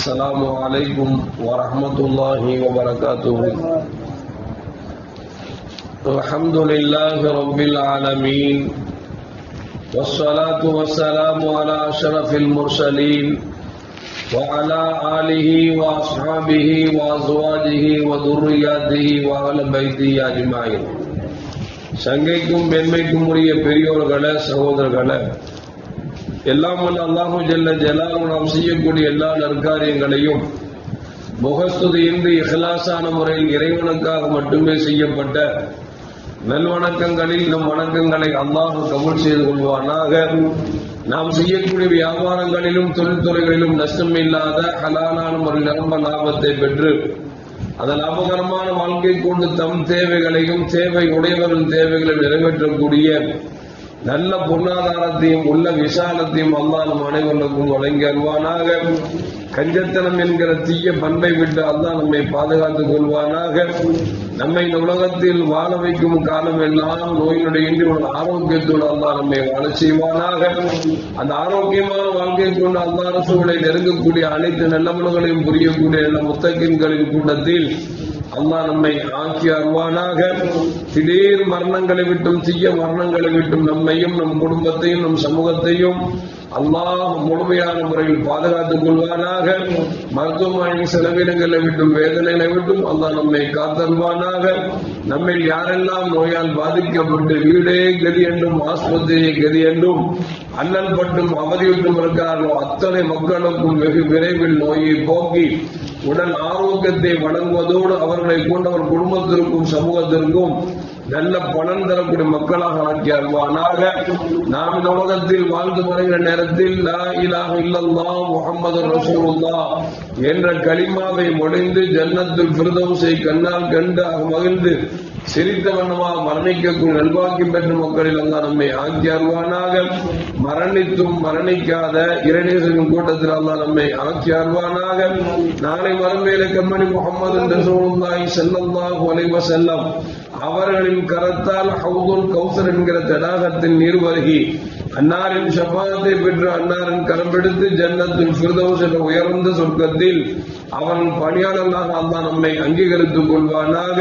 السلام عليكم ورحمة الله وبركاته. الحمد لله رب العالمين والصلاة والسلام على أشرف المرسلين وعلى آله وأصحابه وأزواجه وذرياته وأهل بيته أجمعين. சங்கைக்கும் பெண்மைக்கும் உரிய பெரியோர்களே, சகோதரர்களே, எல்லாம் வல்ல அல்லாஹு ஜல்ல ஜலாலுஹு நாம் செய்யக்கூடிய எல்லா நற்காரியங்களையும் முகஸ்துதியின்றி இஹ்லாஸான முறையில் இறைவனுக்காக மட்டுமே செய்யப்பட்ட நல்வணக்கங்களில் நம் வணக்கங்களை அல்லாஹ் கபூல் செய்து கொள்வானாக. நாம் செய்யக்கூடிய வியாபாரங்களிலும் தொழில்துறைகளிலும் நஷ்டம் இல்லாத ஹலாலான முறையில் நிரம்ப லாபத்தை பெற்று அந்த லாபகரமான வாழ்க்கை கொண்டு தம் தேவைகளையும் தேவை உடையவர்களின் தேவைகளையும் நிறைவேற்றக்கூடிய நல்ல பொருளாதாரத்தையும் உள்ள விசாலத்தையும் அல்லாஹ் நம் அனைவருக்கும் வழங்கி அருள்வானாக. கஞ்சத்தனம் என்கிற தீய பண்பை விட்டு அல்லாஹ் நம்மை பாதுகாத்துக் கொள்வானாக. நம்மை இந்த உலகத்தில் வாழ வைக்கும் காலம் எல்லாம் நோயினுடைய இன்றி உள்ள ஆரோக்கியத்தோடு அல்லாஹ் நம்மை வாழ செய்வானாக. அந்த ஆரோக்கியமான வாழ்க்கை கொண்டு அல்லாஹ் ரசூலை நெருங்கக்கூடிய அனைத்து நல்லவர்களையும் புரியக்கூடிய நல்ல முத்தகின்களின் கூட்டத்தில் அல்லாஹ் நம்மை ஆக்கி அருள்வானாக. திடீர் மரணங்களை விட்டும் தீய மரணங்களை விட்டும் நம்மையும் நம் குடும்பத்தையும் நம் சமூகத்தையும் அல்லாஹ் முழுமையான முறையில் பாதுகாத்துக் கொள்வானாக. மருத்துவமனை செலவினங்களை விட்டும் வேதனைகளை விட்டும் அல்லாஹ் நம்மை காத்தருவானாக. நம்மை யாரெல்லாம் நோயால் பாதிக்கப்பட்டு வீடே கதி என்றும் ஆஸ்பத்திரியை கதி என்றும் அல்லல் பட்டும் அவதியுட்டும் இருக்கிறார்களோ அத்தனை மக்களுக்கும் வெகு விரைவில் நோயை போக்கி உடல் ஆரோக்கியத்தை வழங்குவதோடு அவர்களை கொண்டவர் குடும்பத்திற்கும் சமூகத்திற்கும் நல்ல பலன் தரக்கூடிய மக்களாக ஆக்கி அருள்வானாக. நாம் இந்த உலகத்தில் வாழ்ந்து வருகிற நேரத்தில் லா இலாஹ இல்லல்லாஹ் முஹம்மது ரசூலுல்லாஹ் என்ற கலிமாவை மொழிந்து ஜன்னத்துல் ஃபிர்தௌஸை கண்ணால் கண்டு மகிழ்ந்து சிரித்த வண்ணமாக மரணிக்கக்கூடிய நல்வாக்கியம் பெற்ற மக்களில் அல்லாஹ் நம்மை ஆக்கி அருள்வானாக. மரணித்தும் மரணிக்காத இறைநேசரின் கூட்டத்தில் அல்லாஹ் நம்மை ஆக்கி அருள்வானாக. நாளை மறுமையிலே கண்மணி முஹம்மது ரசூலுல்லாஹி ஸல்லல்லாஹு அலைஹி வஸல்லம் அவர்களின் கரத்தால் ஹவுதுல் கௌசர் என்கிற தடாகத்தின் நீர் வருகி அன்னாரின் ஷஃபாஅத்தை பெற்று அன்னாரின் கரம்பெடுத்து ஜன்னத்துல் ஃபிர்தௌஸ் என்ற உயர்ந்த சொர்க்கத்தில் அவன் பணியாளர்களாக அல்லாஹ் நம்மை அங்கீகரித்துக் கொள்வானாக.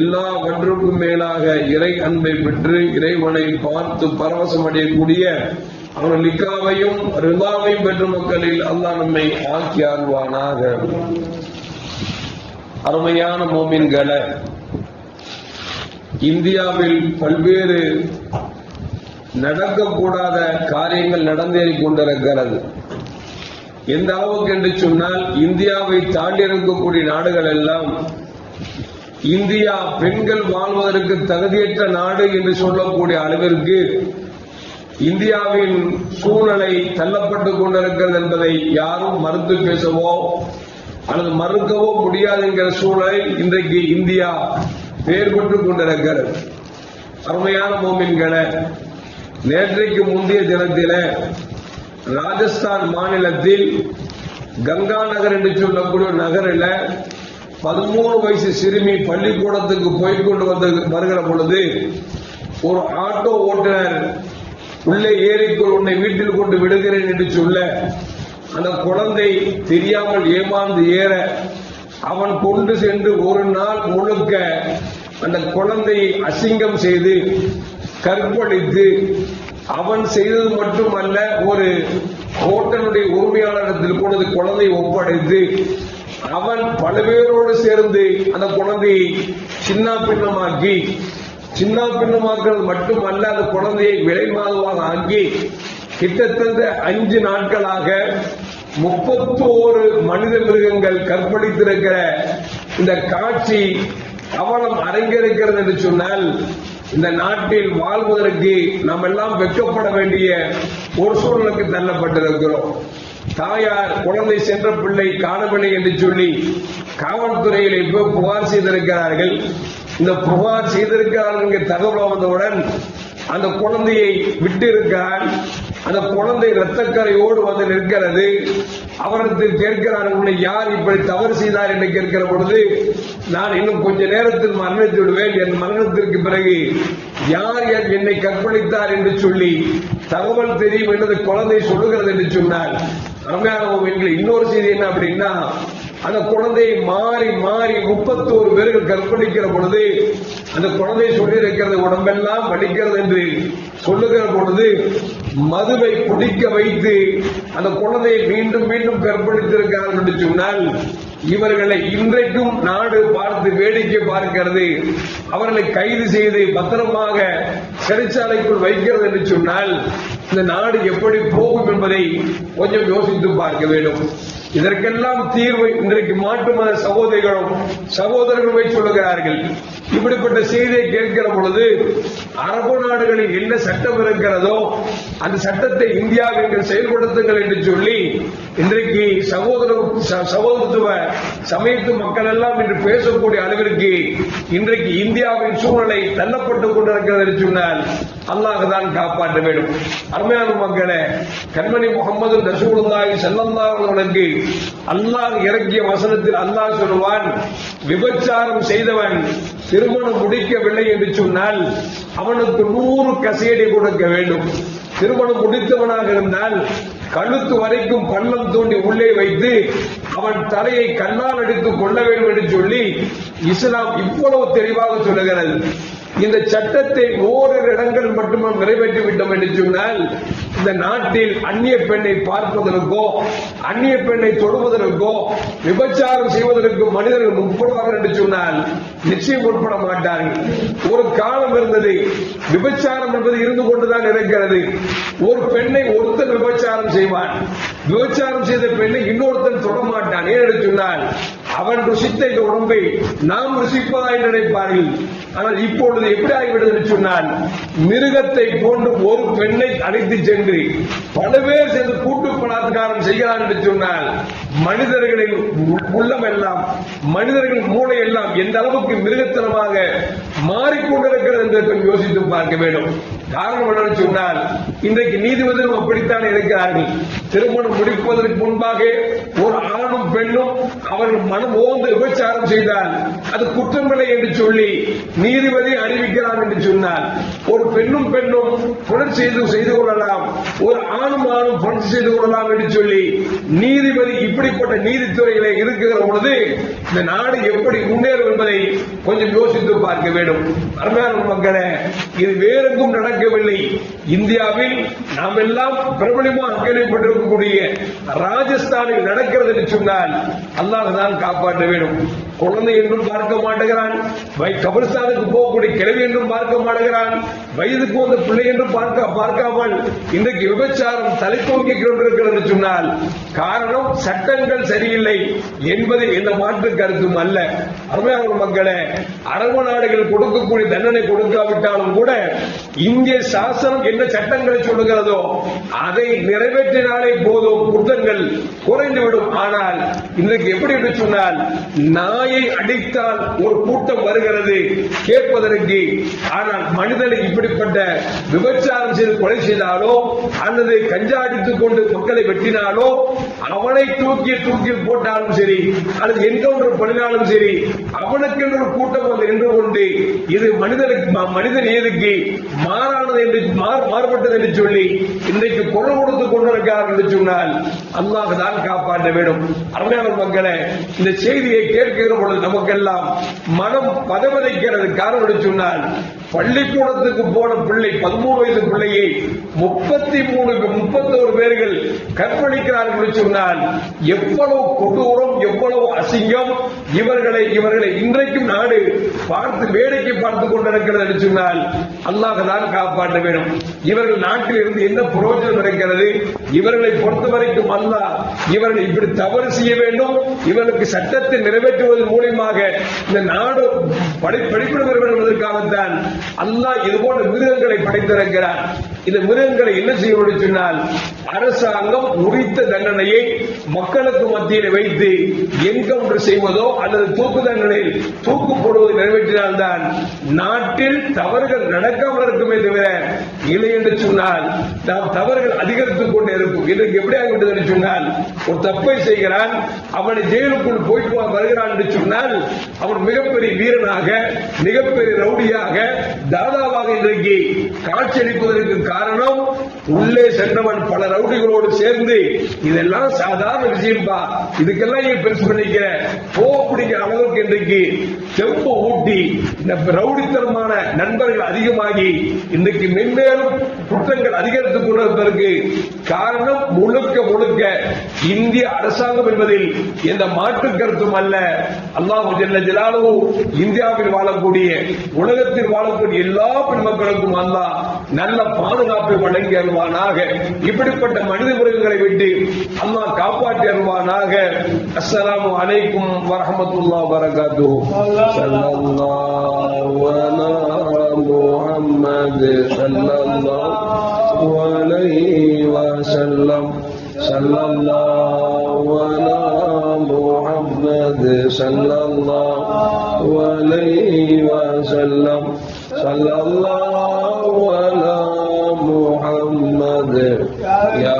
எல்லாவற்றுக்கும் மேலாக இறை அன்பை பெற்று இறைவனை பார்த்து பரவசம் அடையக்கூடிய அவன் லிக்காவையும் ரிதாவையும் பெற்ற மக்களில் அல்லாஹ் நம்மை ஆக்கி அருள்வானாக. அருமையான மோமின்களே, இந்தியாவில் பல்வேறு நடக்கக்கூடாத காரியங்கள் நடந்தேறிக் கொண்டிருக்கிறது. எந்த அளவுக்கு என்று சொன்னால், இந்தியாவை தாண்டி இருக்கக்கூடிய நாடுகள் எல்லாம் இந்தியா பெண்கள் வாழ்வதற்கு தகுதியற்ற நாடு என்று சொல்லக்கூடிய அளவிற்கு இந்தியாவின் சூழ்நிலை தள்ளப்பட்டுக் கொண்டிருக்கிறது என்பதை யாரும் மறுத்து பேசவோ அல்லது மறுக்கவோ முடியாது என்கிற சூழலை இன்றைக்கு இந்தியா பெயர் பெற்றுக் கொண்டிருக்கிறது. அருமையான மோமின்களே, நேற்றைக்கு முந்தைய தினத்திலே ராஜஸ்தான் மாநிலத்தில் கங்கா நகர் என்று சொல்லக்கூடிய நகரில் 13 வயசு சிறுமி பள்ளிக்கூடத்துக்கு போய்கொண்டு வருகிற பொழுது ஒரு ஆட்டோ ஓட்டுநர் உள்ளே ஏறிக்குள் உன்னை வீட்டில் கொண்டு விடுகிறேன் என்று சொல்ல அந்த குழந்தை தெரியாமல் ஏமாந்து ஏற அவன் கொண்டு சென்று ஒரு நாள் முழுக்க அந்த குழந்தையை அசிங்கம் செய்து கற்பழித்து அவன் செய்தது மட்டுமல்ல, ஒரு ஹோட்டலுடைய உரிமையாளரிடத்தில் கொண்டு குழந்தையை ஒப்படைத்து அவன் பல பேரோடு சேர்ந்து அந்த குழந்தையை சின்ன பின்னமாக்குறது மட்டுமல்ல, அந்த குழந்தையை விலை மாதமாக ஆக்கி கிட்டத்தட்ட 5 நாட்களாக 31 மனித மிருகங்கள் கற்பழித்திருக்கிற இந்த காட்சி அவலம் அரங்கேறுகிறது என்று சொன்னால், இந்த நாட்டில் வாழ்வதற்கு நாம் எல்லாம் வெட்கப்பட வேண்டிய ஒரு சூழலுக்கு தள்ளப்பட்டிருக்கிறோம். தாயார் குழந்தை சென்ற பிள்ளை காணவில்லை என்று சொல்லி காவல்துறையில் இப்போ புகார் செய்திருக்கிறார்கள். இந்த புகார் செய்திருக்கிறார்கள் தகவல் வந்தவுடன் அந்த குழந்தையை விட்டு இருக்கிறார். அந்த குழந்தை இரத்தக்கரையோடு வந்து நிற்கிறது. அவரிடத்தில் கேட்கிறார், உன்னை யார் இப்படி தவறு செய்தார் என்று கேட்கிற பொழுது, நான் இன்னும் கொஞ்ச நேரத்தில் மரணித்து விடுவேன், என் மரணத்திற்கு பிறகு யார் என்னை கற்பழித்தார் என்று சொல்லி தகவல் தெரியும் என்று குழந்தை சொல்லுகிறது என்று சொன்னார். அருமையான இன்னொரு செய்தி என்ன அப்படின்னா, அந்த குழந்தையை மாறி மாறி 31 பேர்கள் கற்பழிக்கிற பொழுது அந்த குழந்தை சொல்லி இருக்கிறது உடம்பெல்லாம் வலிக்கிறது என்று சொல்லுகிற பொழுது மதுவை குடிக்க வைத்து அந்த குழந்தையை மீண்டும் மீண்டும் கற்பழித்திருக்கிறார்கள் என்று சொன்னால், இவர்களை இன்றைக்கும் நாடு பார்த்து வேடிக்கை பார்க்கிறது. அவர்களை கைது செய்து பத்திரமாக சிறைச்சாலைக்குள் வைக்கிறது என்று சொன்னால் இந்த நாடு எப்படி போகும் என்பதை கொஞ்சம் யோசித்து பார்க்க வேண்டும். இதற்கெல்லாம் தீர்வு இன்றைக்கு மாற்று மத சகோதரர்கள் சொல்லுகிறார்கள். இப்படிப்பட்ட செய்தியை கேட்கிற பொழுது அரபு நாடுகளில் என்ன சட்டம் இருக்கிறதோ அந்த சட்டத்தை இந்தியாவில் செயல்படுத்துங்கள் என்று சொல்லி இன்றைக்கு சகோதரத்துவ சமயத்து மக்கள் எல்லாம் இன்று பேசக்கூடிய அளவிற்கு இன்றைக்கு இந்தியாவின் சூழ்நிலை தள்ளப்பட்டுக் கொண்டிருக்கிறது என்று சொன்னால் அல்லாஹ் தான் காப்பாற்ற வேண்டும். அருமையான மக்களே, கண்மணி முகமது ரசூலுல்லாஹி ஸல்லல்லாஹு அலைஹி வஸல்லம் அல்லாஹ் இறக்கிய வசனத்தில் அல்லாஹ் சொல்வான், விபச்சாரம் செய்தவன் திருமணம் முடிக்கவில்லை என்று சொன்னால் அவனுக்கு 100 கசையடி கொடுக்க வேண்டும். திருமணம் முடித்தவனாக இருந்தால் கழுத்து வரைக்கும் பள்ளம் தோண்டி உள்ளே வைத்து அவன் தலையை கல்லால் அடித்துக் கொள்ள வேண்டும் என்று சொல்லி இஸ்லாம் இவ்வளவு தெளிவாக சொல்லுகிறது. இந்த சட்டத்தை ஓரிரு இடங்கள் மட்டுமே நிறைவேற்றி விட்டோம் என்று சொன்னால் இந்த நாட்டில் அந்நிய பெண்ணை பார்ப்பதற்கோ அந்நிய பெண்ணை தொடுவதற்கோ விபச்சாரம் செய்வதற்கு மனிதர்கள் முற்படுவார்கள் என்று சொன்னால் நிச்சயம் உட்பட மாட்டார்கள். ஒரு காலம் இருந்தது, விபச்சாரம் என்பது இருந்து கொண்டுதான் இருக்கிறது. ஒரு பெண்ணை ஒருத்தன் விபச்சாரம் செய்வான், விபச்சாரம் செய்த பெண்ணை இன்னொருத்தன் தொட மாட்டான். ஏன்னு சொன்னால் அவன் ருசித்த இந்த உடம்பை நாம் ருசிப்பதாய் நினைப்பார்கள். ஆனால் இப்பொழுது எப்படி ஆகிவிடுது என்று சொன்னால் மிருகத்தை போன்று ஒரு பெண்ணை அழைத்து சென்று பல பேர் சேர்ந்து கூட்டு பலாத்காரம் செய்கிறார் என்று சொன்னால் மனிதர்களின் உள்ளம் எல்லாம் மனிதர்களின் மூளை எல்லாம் எந்த அளவுக்கு மிருகத்தனமாக மாறிக்கொண்டிருக்கிறது என்று யோசித்து பார்க்க வேண்டும். காரணம் என்னன்னு சொன்னால் இன்றைக்கு நீதிபதிகளும் அப்படித்தான் இருக்கிறார்கள். திருமணம் முடிப்பதற்கு முன்பாக ஒரு ஆணும் பெண்ணும் அவர்கள் மனம் ஓந்து விபச்சாரம் செய்தால் அது குற்றமில்லை என்று சொல்லி நீதிபதி அறிவிக்கிறார் என்று சொன்னால் ஒரு பெண்ணும் புணர் செய்து கொள்ளலாம், ஒரு ஆணும் புணர்ச்சி செய்து கொள்ளலாம் என்று சொல்லி நீதிபதி இப்படிப்பட்ட நீதித்துறைகளை இருக்கிற பொழுது இந்த நாடு எப்படி முன்னேறும் என்பதை கொஞ்சம் யோசித்து பார்க்க வேண்டும். அருமையான மக்களே, இது வேறெங்கும் நடக்கவில்லை. இந்தியாவில் நாம் எல்லாம் பிரபலமாக கேள்விப்பட்டிருக்கக்கூடிய ராஜஸ்தானில் நடக்கிறது என்று சொன்னால் அல்லாஹ் தான் காப்பாற்ற வேண்டும். குழந்தை என்றும் பார்க்க மாட்டேங்கிறான், கபிரஸ்தானுக்கு போகக்கூடிய கிழவி என்றும் பார்க்க மாட்டேங்கிறான், வயதுக்கு வந்த பிள்ளை என்றும் பார்க்காமல் இன்றைக்கு விபச்சாரம் தலை தூக்கி கொண்டிருக்கிறது என்று சொன்னால் காரணம் சட்டங்கள் சரியில்லை என்பது எந்த மாற்று கருத்தும் அல்ல. அருமையான மக்களே, அரபு நாடுகள் கொடுக்கக்கூடிய தண்டனை கொடுக்காவிட்டாலும் கூட இந்திய சாசனம் என்ன சட்டங்களை சொல்லுகிறதோ அதை நிறைவேற்றினாலே போதும், குற்றங்கள் குறைந்துவிடும். ஆனால் இன்றைக்கு எப்படி என்று சொன்னால் நாயை அடித்தால் ஒரு கூட்டம் வருகிறது கேட்பதற்கு. ஆனால் மனிதனை இப்படிப்பட்ட விபச்சாரம் செய்து கொலை செய்தாலோ அல்லது கஞ்சா அடித்துக் கொண்டு மக்களை வெட்டினாலோ அவனை தூக்கி போட்டாலும் சரி அல்லது என்கவுண்டர் பண்ணினாலும் சரி அவனுக்கு ஒரு கூட்டம் வந்து நின்று கொண்டு இது மனித நீதிக்கு மாறானது என்று மாறுபட்டது என்று சொல்லி இன்றைக்கு குரல் கொடுத்துக் கொண்டிருக்கிறார் என்று சொன்னால் அல்லாஹ் தான் காப்பாற்ற வேண்டும். அருமையான மக்களே, இந்த செய்தியை கேட்கிற பொழுது நமக்கெல்லாம் மனம் பதவதைக்கிறது. காரணம் என்று சொன்னால் பள்ளிக்கூடத்துக்கு போன பிள்ளை 13 வயது பிள்ளையை 31 பேர்கள் கற்பழிக்கிறார்கள் என்று சொன்னால் எவ்வளவு கொடூரம், எவ்வளவு அசிங்கம். இவர்களை இன்றைக்கும் நாடு பார்த்து வேடிக்கை பார்த்துக் கொண்டிருக்கிறது என்று சொன்னால் அல்லாஹ் தான் காப்பாற்ற வேண்டும். இவர்கள் நாட்டில் இருந்து என்ன பிரயோஜனம் இருக்கிறது? இவர்களை பொறுத்தவரைக்கும் அல்லாஹ் இவர்கள் இப்படி தவறு செய்ய வேண்டும், இவர்களுக்கு சட்டத்தை நிறைவேற்றுவதன் மூலமாக இந்த நாடு படிப்பிட வேண்டும் என்பதற்காகத்தான் அல்லாஹ் இதுபோன்ற மிருகங்களை படைத்திருக்கிறார். இந்த மிருகங்களை என்ன செய்ய சொன்னால் அரசாங்கம் உரித்த தண்டனையை மக்களுக்கு மத்தியில் வைத்து என்கவுண்டர் செய்வதோ அல்லது தூக்கு தண்டனையில் தூக்கு போடுவதை நிறைவேற்றினால்தான் நாட்டில் தவறுகள் நடக்காமல் இருக்குமே தவிர இல்லை என்று சொன்னால் நாம் தவறுகள் அதிகரித்துக் கொண்டே இருக்கும். இதற்கு எப்படி ஆகிவிட்டது என்று சொன்னால் ஒரு தப்பை செய்கிறான், அவனை ஜெயிலுக்குள் போயிட்டு வருகிறான் என்று சொன்னால் அவன் மிகப்பெரிய வீரனாக மிகப்பெரிய ரவுடியாக தாதாவாக இன்றைக்கு காட்சியளிப்பதற்கு காரணம் உள்ளே சென்றவன் பல ரவுடிகளோடு சேர்ந்து இதெல்லாம் சாதாரண விஷயம்பா, இதுக்கெல்லாம் ஏன் பெருசு பண்ணிக்கிற போ அப்படிங்கிற அளவுக்கு இன்றைக்கு தெம்பு ஊட்டி இந்த ரவுடித்தனமான நண்பர்கள் அதிகமாகி இன்றைக்கு மென்மேலும் குற்றங்கள் அதிகரித்துக் கொண்டிருப்பதற்கு காரணம் முழுக்க முழுக்க இந்திய அரசாங்கம் என்பதில் எந்த மாற்று கருத்தும் அல்ல. அல்லாஹ் ஜல்ல ஜலாலுஹு இந்தியாவில் வாழக்கூடிய உலகத்தில் வாழக்கூடிய எல்லா பெண்மக்களுக்கும் அல்லாஹ் நல்ல பாதுகாப்பை வழங்கி அருள்வானாக. இப்படிப்பட்ட மனித மிருகங்களை விட்டு அல்லாஹ் காப்பாற்றி அருள்வானாக. அஸ்ஸலாமு அலைக்கும் வரஹ்மத்துல்லாஹி வபரகாத்துஹு. ஸல்லல்லாஹு அலா முஹம்மது ஸல்லல்லாஹு அலைஹி வஸல்லம். ஸல்லல்லாஹு அலா முஹம்மது ஸல்லல்லாஹு அலைஹி வஸல்லம். ஸல்லல்லாஹு அலா முஹம்மது யா